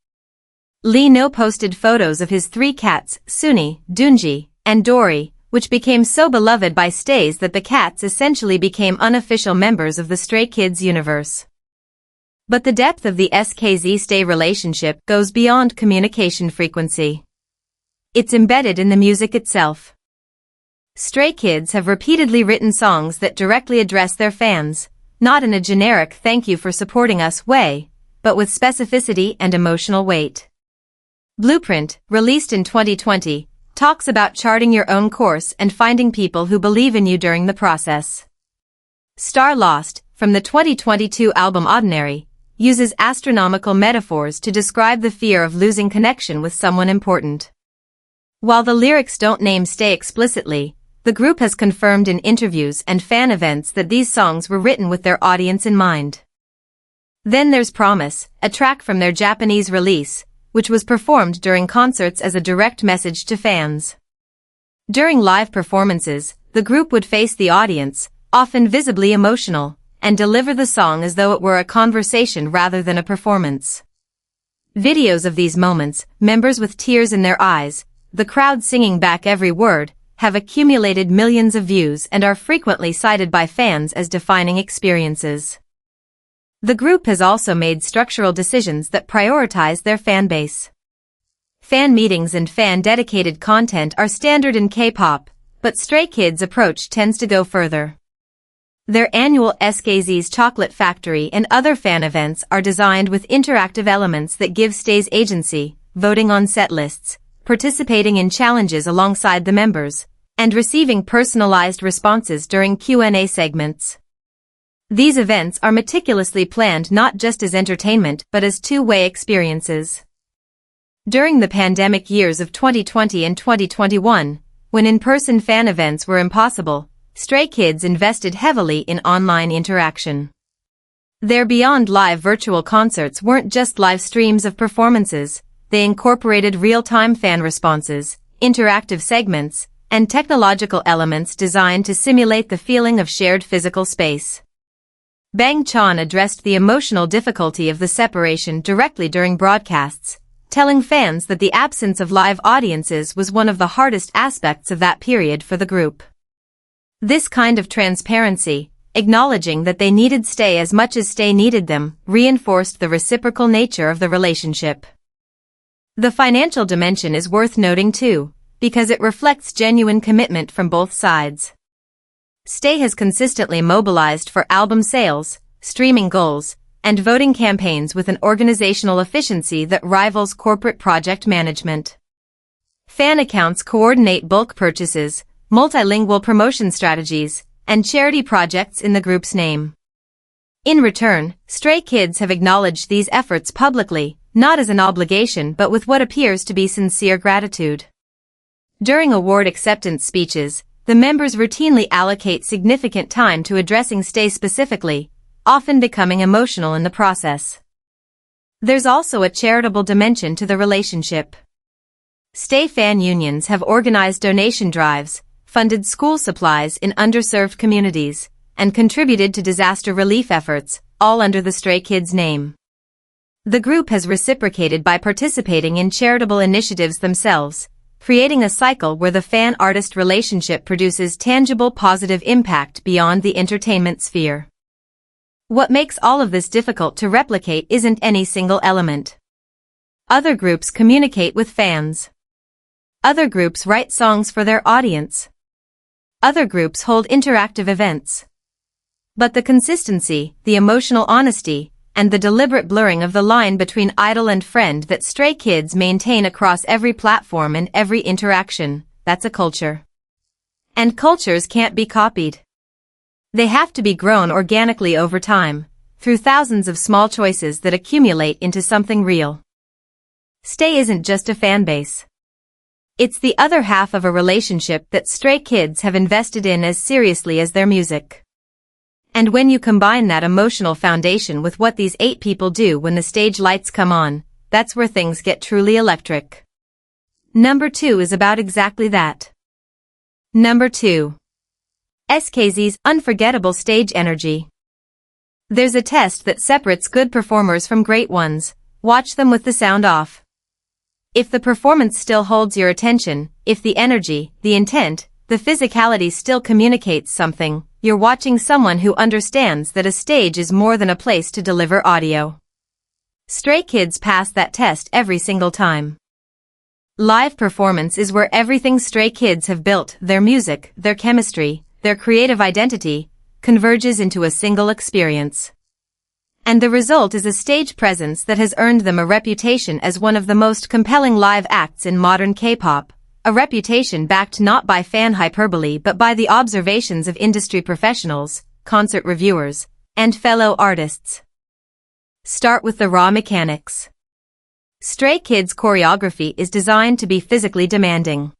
Lee No posted photos of his 3 cats, Suni, Dunji, and Dory, which became so beloved by stays that the cats essentially became unofficial members of the Stray Kids universe. But the depth of the SKZ stay relationship goes beyond communication frequency. It's embedded in the music itself. Stray Kids have repeatedly written songs that directly address their fans, not in a generic "thank you for supporting us" way, but with specificity and emotional weight. Blueprint, released in 2020, talks about charting your own course and finding people who believe in you during the process. Star Lost, from the 2022 album Ordinary, uses astronomical metaphors to describe the fear of losing connection with someone important. While the lyrics don't name Stay explicitly, the group has confirmed in interviews and fan events that these songs were written with their audience in mind. Then there's Promise, a track from their Japanese release, which was performed during concerts as a direct message to fans. During live performances, the group would face the audience, often visibly emotional, and deliver the song as though it were a conversation rather than a performance. Videos of these moments, members with tears in their eyes, the crowd singing back every word, have accumulated millions of views and are frequently cited by fans as defining experiences. The group has also made structural decisions that prioritize their fan base. Fan meetings and fan-dedicated content are standard in K-pop, but Stray Kids' approach tends to go further. Their annual SKZ's Chocolate Factory and other fan events are designed with interactive elements that give stays agency, voting on set lists, participating in challenges alongside the members, and receiving personalized responses during Q&A segments. These events are meticulously planned not just as entertainment but as two-way experiences. During the pandemic years of 2020 and 2021, when in-person fan events were impossible, Stray Kids invested heavily in online interaction. Their Beyond Live virtual concerts weren't just live streams of performances, they incorporated real-time fan responses, interactive segments, and technological elements designed to simulate the feeling of shared physical space. Bang Chan addressed the emotional difficulty of the separation directly during broadcasts, telling fans that the absence of live audiences was one of the hardest aspects of that period for the group. This kind of transparency, acknowledging that they needed Stay as much as Stay needed them, reinforced the reciprocal nature of the relationship. The financial dimension is worth noting too, because it reflects genuine commitment from both sides. Stay has consistently mobilized for album sales, streaming goals, and voting campaigns with an organizational efficiency that rivals corporate project management. Fan accounts coordinate bulk purchases, multilingual promotion strategies, and charity projects in the group's name. In return, Stray Kids have acknowledged these efforts publicly, not as an obligation but with what appears to be sincere gratitude. During award acceptance speeches, the members routinely allocate significant time to addressing Stay specifically, often becoming emotional in the process. There's also a charitable dimension to the relationship. Stay fan unions have organized donation drives, funded school supplies in underserved communities, and contributed to disaster relief efforts, all under the Stray Kids name. The group has reciprocated by participating in charitable initiatives themselves, creating a cycle where the fan-artist relationship produces tangible positive impact beyond the entertainment sphere. What makes all of this difficult to replicate isn't any single element. Other groups communicate with fans. Other groups write songs for their audience. Other groups hold interactive events. But the consistency, the emotional honesty, and the deliberate blurring of the line between idol and friend that Stray Kids maintain across every platform and every interaction, that's a culture. And cultures can't be copied. They have to be grown organically over time, through thousands of small choices that accumulate into something real. Stay isn't just a fan base. It's the other half of a relationship that Stray Kids have invested in as seriously as their music. And when you combine that emotional foundation with what these 8 people do when the stage lights come on, that's where things get truly electric. Number 2 is about exactly that. Number 2. SKZ's unforgettable stage energy. There's a test that separates good performers from great ones. Watch them with the sound off. If the performance still holds your attention, if the energy, the intent, the physicality still communicates something, you're watching someone who understands that a stage is more than a place to deliver audio. Stray Kids pass that test every single time. Live performance is where everything Stray Kids have built, their music, their chemistry, their creative identity, converges into a single experience. And the result is a stage presence that has earned them a reputation as one of the most compelling live acts in modern K-pop, a reputation backed not by fan hyperbole but by the observations of industry professionals, concert reviewers, and fellow artists. Start with the raw mechanics. Stray Kids' choreography is designed to be physically demanding.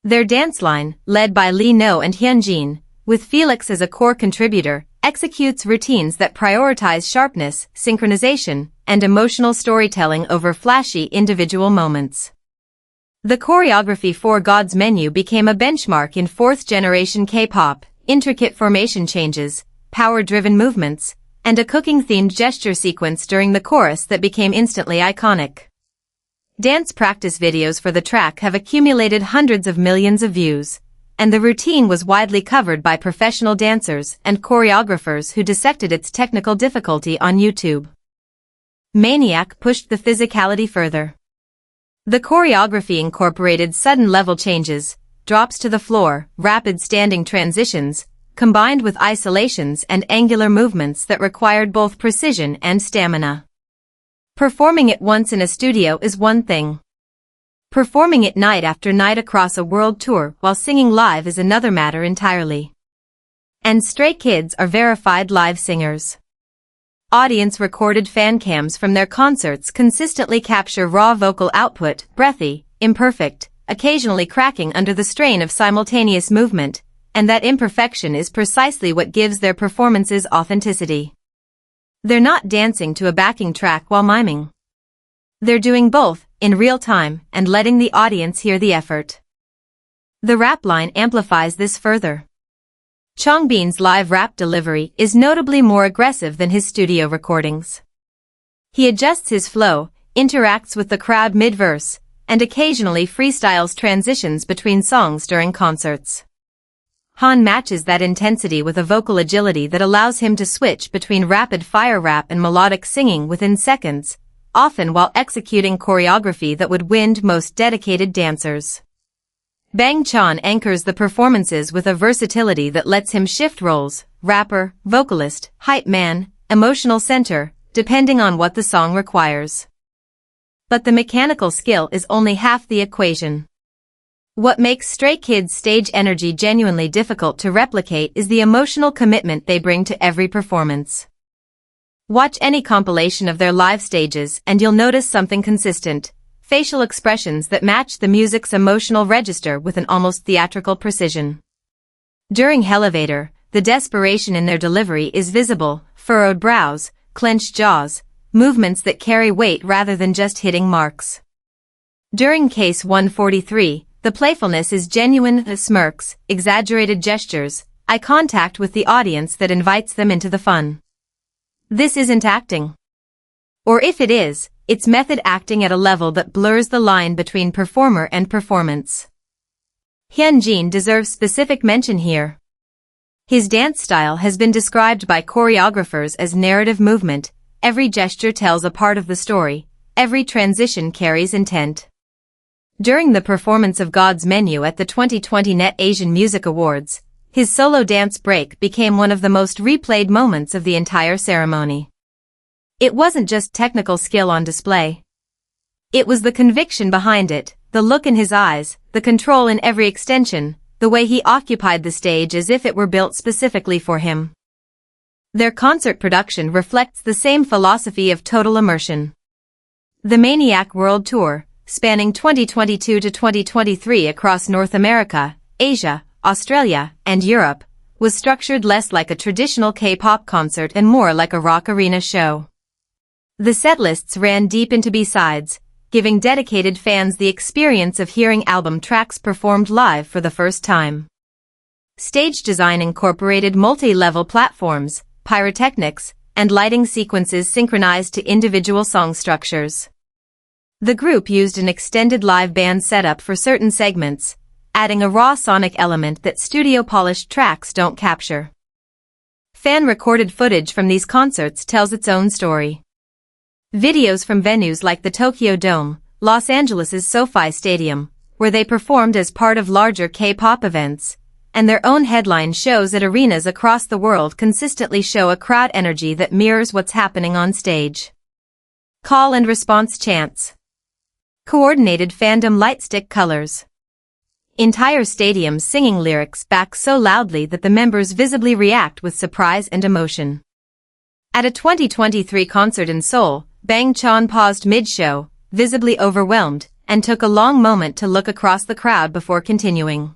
Their dance line, led by Lee No and Hyunjin, with Felix as a core contributor, executes routines that prioritize sharpness, synchronization, and emotional storytelling over flashy individual moments. The choreography for God's Menu became a benchmark in fourth-generation K-pop, intricate formation changes, power-driven movements, and a cooking-themed gesture sequence during the chorus that became instantly iconic. Dance practice videos for the track have accumulated hundreds of millions of views, and the routine was widely covered by professional dancers and choreographers who dissected its technical difficulty on YouTube. Maniac pushed the physicality further. The choreography incorporated sudden level changes, drops to the floor, rapid standing transitions, combined with isolations and angular movements that required both precision and stamina. Performing it once in a studio is one thing. Performing it night after night across a world tour while singing live is another matter entirely. And Stray Kids are verified live singers. Audience-recorded fan cams from their concerts consistently capture raw vocal output, breathy, imperfect, occasionally cracking under the strain of simultaneous movement, and that imperfection is precisely what gives their performances authenticity. They're not dancing to a backing track while miming. They're doing both, in real time, and letting the audience hear the effort. The rap line amplifies this further. Changbin's live rap delivery is notably more aggressive than his studio recordings. He adjusts his flow, interacts with the crowd mid-verse, and occasionally freestyles transitions between songs during concerts. Han matches that intensity with a vocal agility that allows him to switch between rapid-fire rap and melodic singing within seconds, often while executing choreography that would wind most dedicated dancers. Bang Chan anchors the performances with a versatility that lets him shift roles, rapper, vocalist, hype man, emotional center, depending on what the song requires. But the mechanical skill is only half the equation. What makes Stray Kids' stage energy genuinely difficult to replicate is the emotional commitment they bring to every performance. Watch any compilation of their live stages and you'll notice something consistent: facial expressions that match the music's emotional register with an almost theatrical precision. During Elevator, the desperation in their delivery is visible: furrowed brows, clenched jaws, movements that carry weight rather than just hitting marks. During case 143, the playfulness is genuine smirks, exaggerated gestures, eye contact with the audience that invites them into the fun. This isn't acting. Or if it is, it's method acting at a level that blurs the line between performer and performance. Hyunjin deserves specific mention here. His dance style has been described by choreographers as narrative movement. Every gesture tells a part of the story, every transition carries intent. During the performance of God's Menu at the 2020 Net Asian Music Awards, his solo dance break became one of the most replayed moments of the entire ceremony. It wasn't just technical skill on display. It was the conviction behind it, the look in his eyes, the control in every extension, the way he occupied the stage as if it were built specifically for him. Their concert production reflects the same philosophy of total immersion. The Maniac World Tour, spanning 2022 to 2023 across North America, Asia, Australia, and Europe, was structured less like a traditional K-pop concert and more like a rock arena show. The setlists ran deep into B-sides, giving dedicated fans the experience of hearing album tracks performed live for the first time. Stage design incorporated multi-level platforms, pyrotechnics, and lighting sequences synchronized to individual song structures. The group used an extended live band setup for certain segments, adding a raw sonic element that studio-polished tracks don't capture. Fan-recorded footage from these concerts tells its own story. Videos from venues like the Tokyo Dome, Los Angeles' SoFi Stadium, where they performed as part of larger K-pop events, and their own headline shows at arenas across the world consistently show a crowd energy that mirrors what's happening on stage. Call and response chants. Coordinated fandom lightstick colors. Entire stadiums singing lyrics back so loudly that the members visibly react with surprise and emotion. At a 2023 concert in Seoul, Bang Chan paused mid-show, visibly overwhelmed, and took a long moment to look across the crowd before continuing.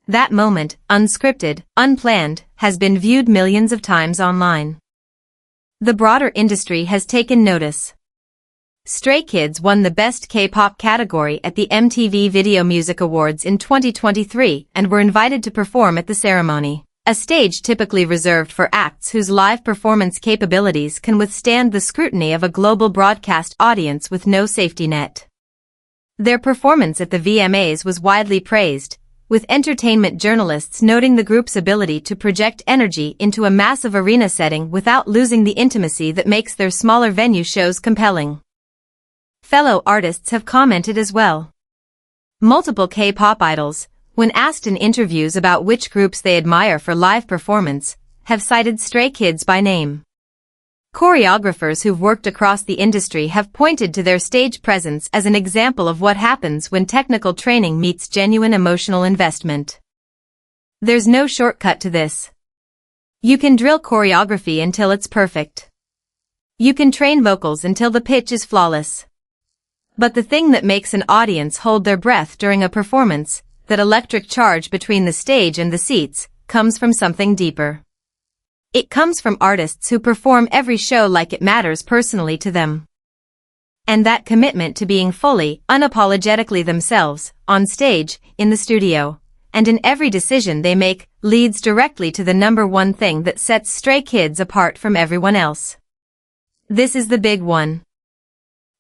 That moment, unscripted, unplanned, has been viewed millions of times online. The broader industry has taken notice. Stray Kids won the Best K-pop category at the MTV Video Music Awards in 2023 and were invited to perform at the ceremony, a stage typically reserved for acts whose live performance capabilities can withstand the scrutiny of a global broadcast audience with no safety net. Their performance at the VMAs was widely praised, with entertainment journalists noting the group's ability to project energy into a massive arena setting without losing the intimacy that makes their smaller venue shows compelling. Fellow artists have commented as well. Multiple K-pop idols, when asked in interviews about which groups they admire for live performance, have cited Stray Kids by name. Choreographers who've worked across the industry have pointed to their stage presence as an example of what happens when technical training meets genuine emotional investment. There's no shortcut to this. You can drill choreography until it's perfect. You can train vocals until the pitch is flawless. But the thing that makes an audience hold their breath during a performance, that electric charge between the stage and the seats, comes from something deeper. It comes from artists who perform every show like it matters personally to them. And that commitment to being fully, unapologetically themselves, on stage, in the studio, and in every decision they make, leads directly to the number one thing that sets Stray Kids apart from everyone else. This is the big one.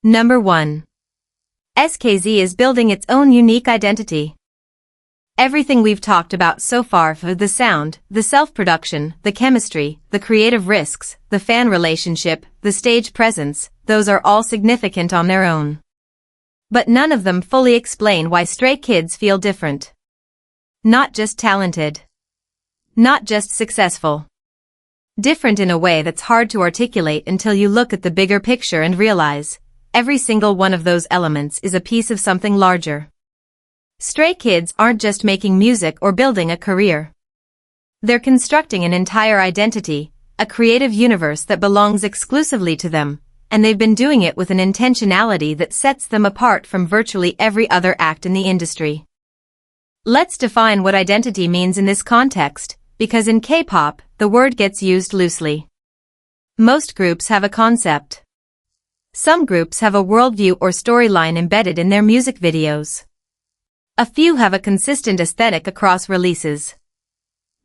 Number 1. SKZ is building its own unique identity. Everything we've talked about so far, the sound, the self-production, the chemistry, the creative risks, the fan relationship, the stage presence, those are all significant on their own. But none of them fully explain why Stray Kids feel different. Not just talented. Not just successful. Different in a way that's hard to articulate until you look at the bigger picture and realize, every single one of those elements is a piece of something larger. Stray Kids aren't just making music or building a career. They're constructing an entire identity, a creative universe that belongs exclusively to them, and they've been doing it with an intentionality that sets them apart from virtually every other act in the industry. Let's define what identity means in this context, because in K-pop, the word gets used loosely. Most groups have a concept. Some groups have a worldview or storyline embedded in their music videos. A few have a consistent aesthetic across releases.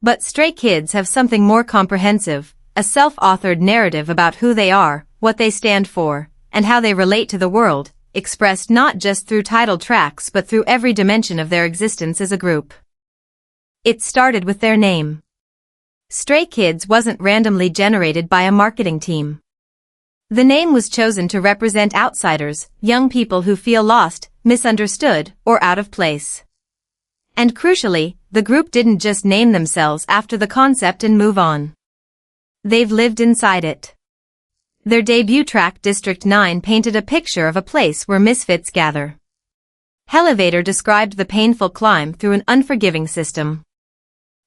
But Stray Kids have something more comprehensive, a self-authored narrative about who they are, what they stand for, and how they relate to the world, expressed not just through title tracks but through every dimension of their existence as a group. It started with their name. Stray Kids wasn't randomly generated by a marketing team. The name was chosen to represent outsiders, young people who feel lost, misunderstood, or out of place. And crucially, the group didn't just name themselves after the concept and move on. They've lived inside it. Their debut track District 9 painted a picture of a place where misfits gather. Elevator described the painful climb through an unforgiving system.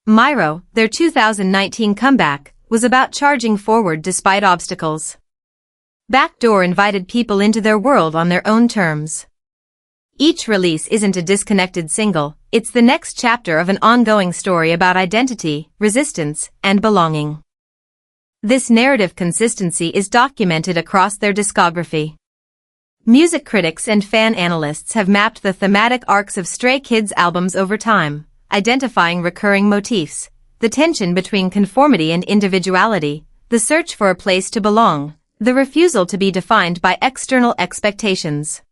Myro, their 2019 comeback, was about charging forward despite obstacles. Backdoor invited people into their world on their own terms. Each release isn't a disconnected single, it's the next chapter of an ongoing story about identity, resistance, and belonging. This narrative consistency is documented across their discography. Music critics and fan analysts have mapped the thematic arcs of Stray Kids albums over time, identifying recurring motifs, the tension between conformity and individuality, the search for a place to belong, the refusal to be defined by external expectations.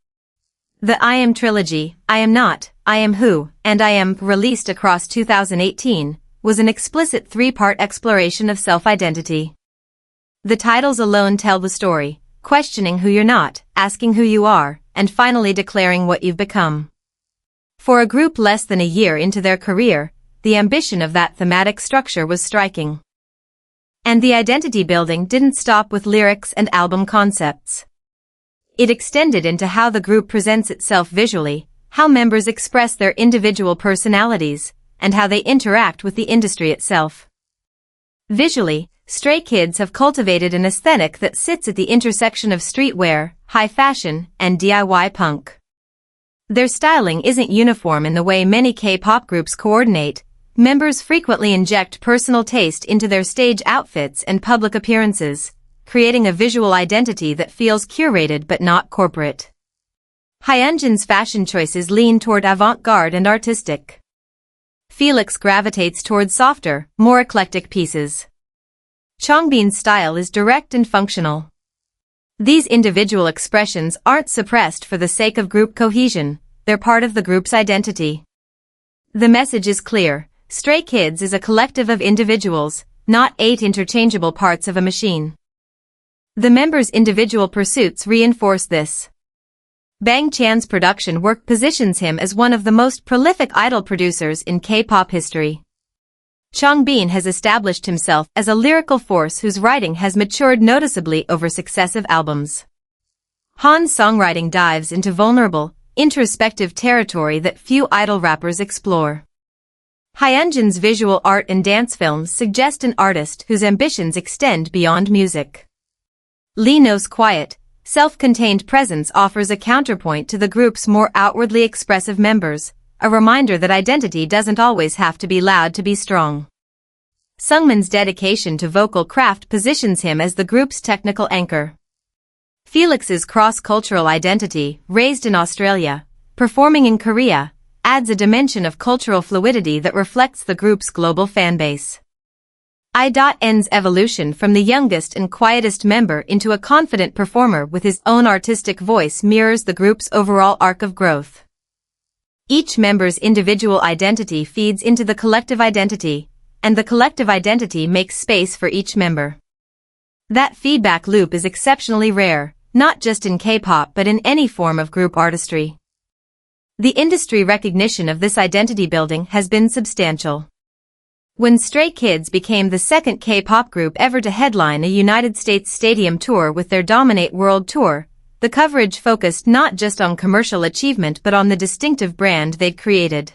The I Am trilogy, I Am Not, I Am Who, and I Am, released across 2018, was an explicit three-part exploration of self-identity. The titles alone tell the story, questioning who you're not, asking who you are, and finally declaring what you've become. For a group less than a year into their career, the ambition of that thematic structure was striking. And the identity building didn't stop with lyrics and album concepts. It extended into how the group presents itself visually, how members express their individual personalities, and how they interact with the industry itself. Visually, Stray Kids have cultivated an aesthetic that sits at the intersection of streetwear, high fashion, and DIY punk. Their styling isn't uniform in the way many K-pop groups coordinate. Members frequently inject personal taste into their stage outfits and public appearances, creating a visual identity that feels curated but not corporate. Hyunjin's fashion choices lean toward avant-garde and artistic. Felix gravitates toward softer, more eclectic pieces. Changbin's style is direct and functional. These individual expressions aren't suppressed for the sake of group cohesion, they're part of the group's identity. The message is clear. Stray Kids is a collective of individuals, not 8 interchangeable parts of a machine. The members' individual pursuits reinforce this. Bang Chan's production work positions him as one of the most prolific idol producers in K-pop history. Changbin has established himself as a lyrical force whose writing has matured noticeably over successive albums. Han's songwriting dives into vulnerable, introspective territory that few idol rappers explore. Hyunjin's visual art and dance films suggest an artist whose ambitions extend beyond music. Lee No's quiet, self-contained presence offers a counterpoint to the group's more outwardly expressive members, a reminder that identity doesn't always have to be loud to be strong. Seungmin's dedication to vocal craft positions him as the group's technical anchor. Felix's cross-cultural identity, raised in Australia, performing in Korea, adds a dimension of cultural fluidity that reflects the group's global fanbase. I.N's evolution from the youngest and quietest member into a confident performer with his own artistic voice mirrors the group's overall arc of growth. Each member's individual identity feeds into the collective identity, and the collective identity makes space for each member. That feedback loop is exceptionally rare, not just in K-pop but in any form of group artistry. The industry recognition of this identity building has been substantial. When Stray Kids became the second K-pop group ever to headline a United States stadium tour with their Dominate World Tour, the coverage focused not just on commercial achievement but on the distinctive brand they'd created.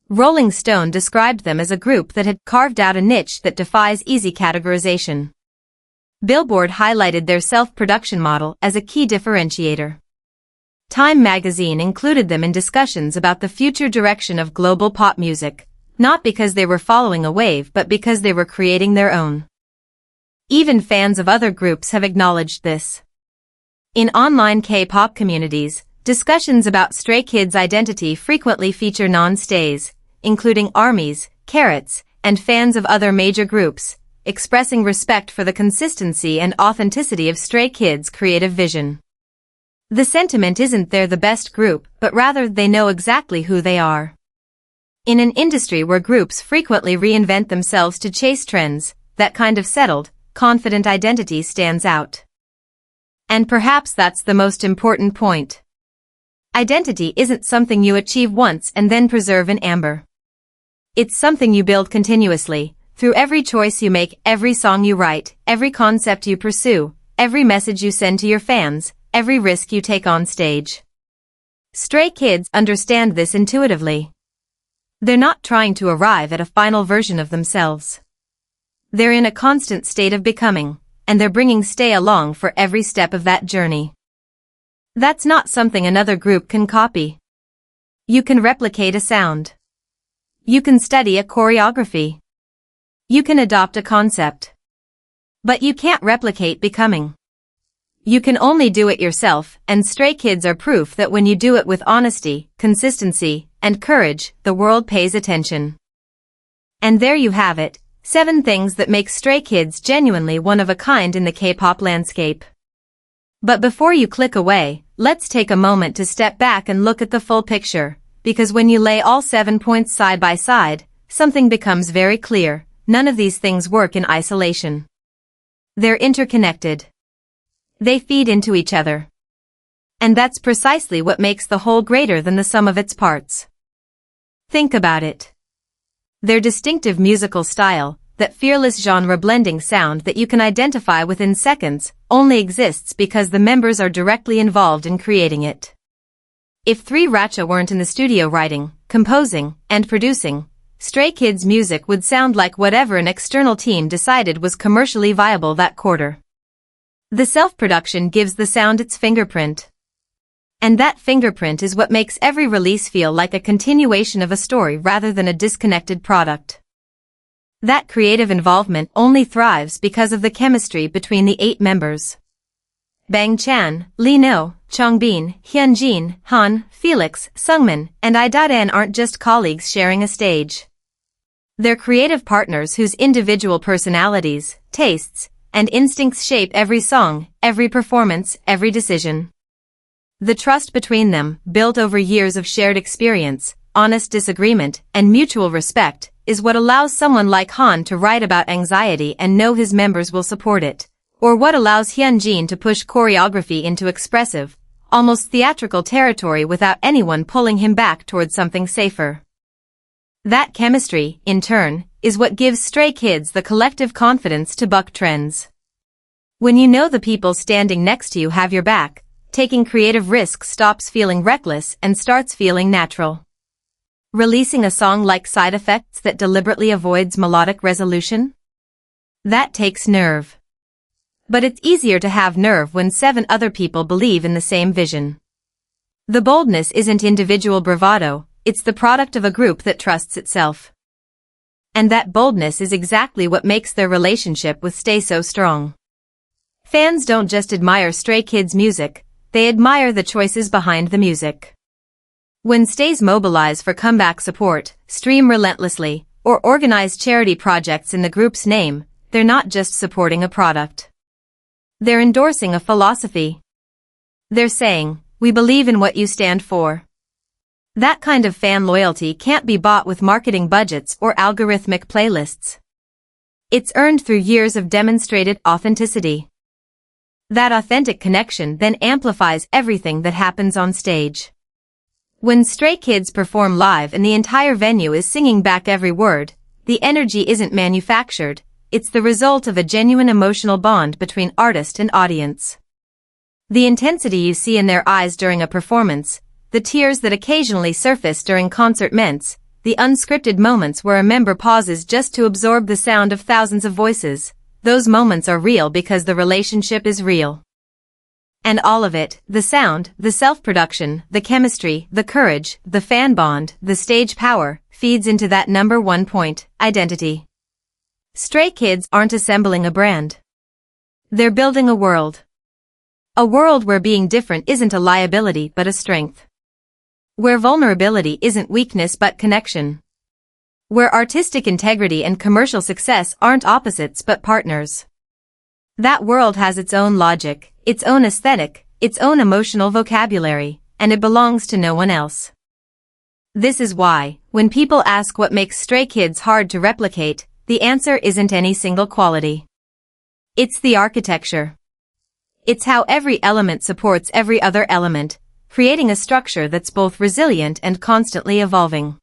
Rolling Stone described them as a group that had carved out a niche that defies easy categorization. Billboard highlighted their self-production model as a key differentiator. Time magazine included them in discussions about the future direction of global pop music, not because they were following a wave but because they were creating their own. Even fans of other groups have acknowledged this. In online K-pop communities, discussions about Stray Kids' identity frequently feature non-stays, including ARMYs, carrots, and fans of other major groups, expressing respect for the consistency and authenticity of Stray Kids' creative vision. The sentiment isn't they're the best group, but rather they know exactly who they are. In an industry where groups frequently reinvent themselves to chase trends, that kind of settled, confident identity stands out. And perhaps that's the most important point. Identity isn't something you achieve once and then preserve in amber. It's something you build continuously, through every choice you make, every song you write, every concept you pursue, every message you send to your fans, every risk you take on stage. Stray Kids understand this intuitively. They're not trying to arrive at a final version of themselves. They're in a constant state of becoming, and they're bringing Stay along for every step of that journey. That's not something another group can copy. You can replicate a sound. You can study a choreography. You can adopt a concept. But you can't replicate becoming. You can only do it yourself, and Stray Kids are proof that when you do it with honesty, consistency, and courage, the world pays attention. And there you have it, 7 things that make Stray Kids genuinely one of a kind in the K-pop landscape. But before you click away, let's take a moment to step back and look at the full picture, because when you lay all 7 points side by side, something becomes very clear: none of these things work in isolation. They're interconnected. They feed into each other. And that's precisely what makes the whole greater than the sum of its parts. Think about it. Their distinctive musical style, that fearless genre-blending sound that you can identify within seconds, only exists because the members are directly involved in creating it. If 3 Racha weren't in the studio writing, composing, and producing, Stray Kids' music would sound like whatever an external team decided was commercially viable that quarter. The self-production gives the sound its fingerprint. And that fingerprint is what makes every release feel like a continuation of a story rather than a disconnected product. That creative involvement only thrives because of the chemistry between the 8 members. Bang Chan, Lee No, Changbin, Hyunjin, Han, Felix, Seungmin, and Idadan aren't just colleagues sharing a stage. They're creative partners whose individual personalities, tastes, and instincts shape every song, every performance, every decision. The trust between them, built over years of shared experience, honest disagreement, and mutual respect, is what allows someone like Han to write about anxiety and know his members will support it, or what allows Hyunjin to push choreography into expressive, almost theatrical territory without anyone pulling him back towards something safer. That chemistry, in turn, is what gives Stray Kids the collective confidence to buck trends. When you know the people standing next to you have your back, taking creative risks stops feeling reckless and starts feeling natural. Releasing a song like Side Effects that deliberately avoids melodic resolution? That takes nerve. But it's easier to have nerve when 7 other people believe in the same vision. The boldness isn't individual bravado, it's the product of a group that trusts itself. And that boldness is exactly what makes their relationship with Stay so strong. Fans don't just admire Stray Kids' music, they admire the choices behind the music. When Stays mobilize for comeback support, stream relentlessly, or organize charity projects in the group's name, they're not just supporting a product. They're endorsing a philosophy. They're saying, "We believe in what you stand for." That kind of fan loyalty can't be bought with marketing budgets or algorithmic playlists. It's earned through years of demonstrated authenticity. That authentic connection then amplifies everything that happens on stage. When Stray Kids perform live and the entire venue is singing back every word, the energy isn't manufactured, it's the result of a genuine emotional bond between artist and audience. The intensity you see in their eyes during a performance, the tears that occasionally surface during concert ments, the unscripted moments where a member pauses just to absorb the sound of thousands of voices, those moments are real because the relationship is real. And all of it, the sound, the self-production, the chemistry, the courage, the fan bond, the stage power, feeds into that number 1 point, identity. Stray Kids aren't assembling a brand. They're building a world. A world where being different isn't a liability but a strength. Where vulnerability isn't weakness but connection. Where artistic integrity and commercial success aren't opposites but partners. That world has its own logic, its own aesthetic, its own emotional vocabulary, and it belongs to no one else. This is why, when people ask what makes Stray Kids hard to replicate, the answer isn't any single quality. It's the architecture. It's how every element supports every other element, creating a structure that's both resilient and constantly evolving.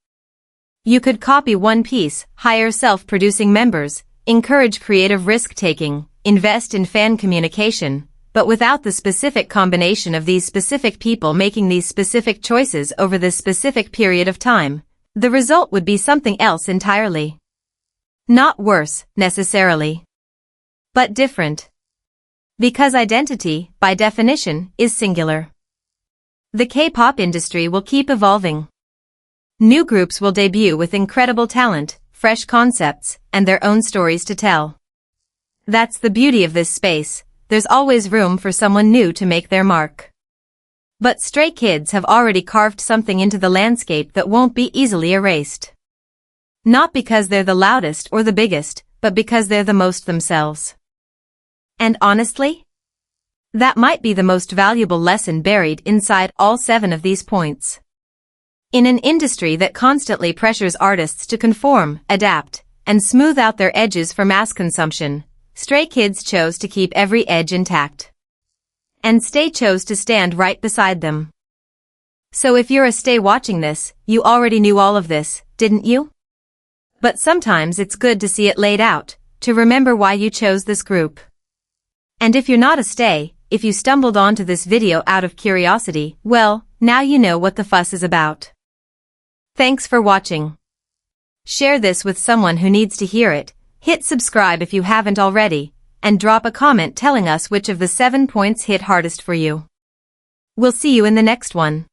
You could copy one piece, hire self-producing members, encourage creative risk-taking, invest in fan communication, but without the specific combination of these specific people making these specific choices over this specific period of time, the result would be something else entirely. Not worse, necessarily, but different. Because identity, by definition, is singular. The K-pop industry will keep evolving. New groups will debut with incredible talent, fresh concepts, and their own stories to tell. That's the beauty of this space, there's always room for someone new to make their mark. But Stray Kids have already carved something into the landscape that won't be easily erased. Not because they're the loudest or the biggest, but because they're the most themselves. And honestly, that might be the most valuable lesson buried inside all 7 of these points. In an industry that constantly pressures artists to conform, adapt, and smooth out their edges for mass consumption, Stray Kids chose to keep every edge intact. And Stay chose to stand right beside them. So if you're a Stay watching this, you already knew all of this, didn't you? But sometimes it's good to see it laid out, to remember why you chose this group. And if you're not a Stay, if you stumbled onto this video out of curiosity, well, now you know what the fuss is about. Thanks for watching. Share this with someone who needs to hear it, hit subscribe if you haven't already, and drop a comment telling us which of the 7 points hit hardest for you. We'll see you in the next one.